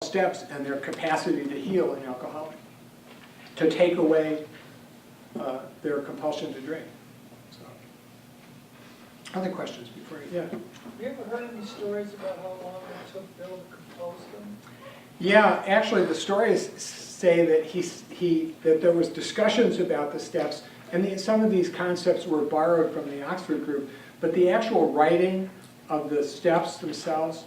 steps and their capacity to heal an alcoholic, to take away their compulsion to drink. So, other questions before you? Yeah. Have you ever heard any stories about how long it took Bill to compose them? Yeah, actually, the stories say that that there was discussions about the steps, and some of these concepts were borrowed from the Oxford group, but the actual writing of the steps themselves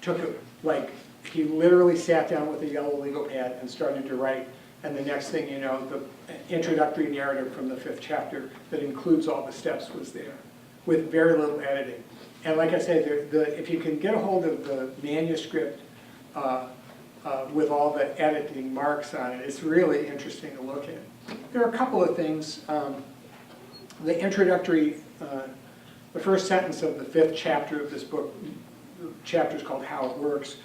took, like, he literally sat down with a yellow legal pad and started to write, and the next thing you know, the introductory narrative from the 5th chapter that includes all the steps was there, with very little editing. And like I said, if you can get a hold of the manuscript with all the editing marks on it, it's really interesting to look at. There are a couple of things. The introductory, the first sentence of the 5th chapter of this book, the chapter is called How It Works,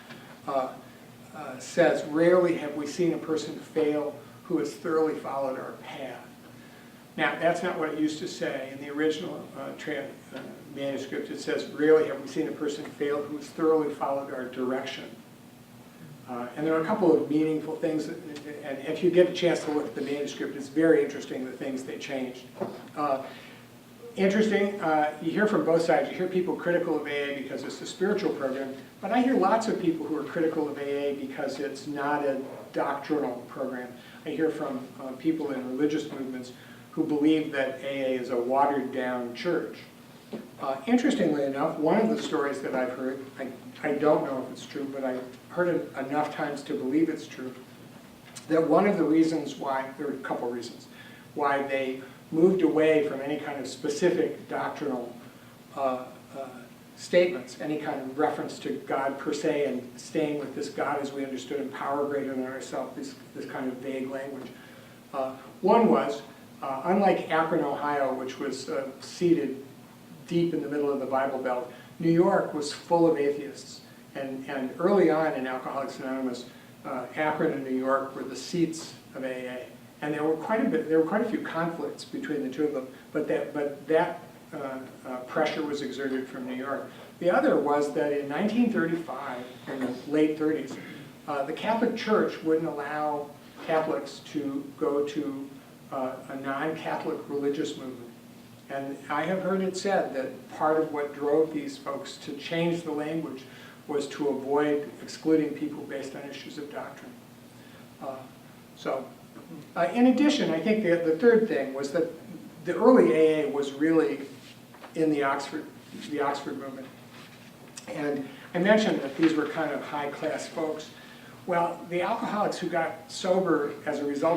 says, "Rarely have we seen a person fail who has thoroughly followed our path." Now, that's not what it used to say. In the original manuscript, it says, "Rarely have we seen a person fail who has thoroughly followed our direction." And there are a couple of meaningful things, and if you get a chance to look at the manuscript, it's very interesting the things they changed. Interesting, you hear from both sides. You hear people critical of AA because it's a spiritual program, but I hear lots of people who are critical of AA because it's not a doctrinal program. I hear from people in religious movements who believe that AA is a watered-down church. Interestingly enough, one of the stories that I've heard, I don't know if it's true, but I've heard it enough times to believe it's true, that one of the reasons why, there are a couple reasons, why they moved away from any kind of specific doctrinal statements, any kind of reference to God per se, and staying with this God as we understood him, power greater than ourselves, this kind of vague language. One was, unlike Akron, Ohio, which was seated deep in the middle of the Bible Belt, New York was full of atheists. And early on in Alcoholics Anonymous, Akron and New York were the seats of AA. And there were quite a few conflicts between the two of them, but that pressure was exerted from New York. The other was that in 1935, in the late 30s, the Catholic Church wouldn't allow Catholics to go to a non-Catholic religious movement. And I have heard it said that part of what drove these folks to change the language was to avoid excluding people based on issues of doctrine. In addition, I think the third thing was that the early AA was really in the Oxford movement. And I mentioned that these were kind of high-class folks. Well, the alcoholics who got sober as a result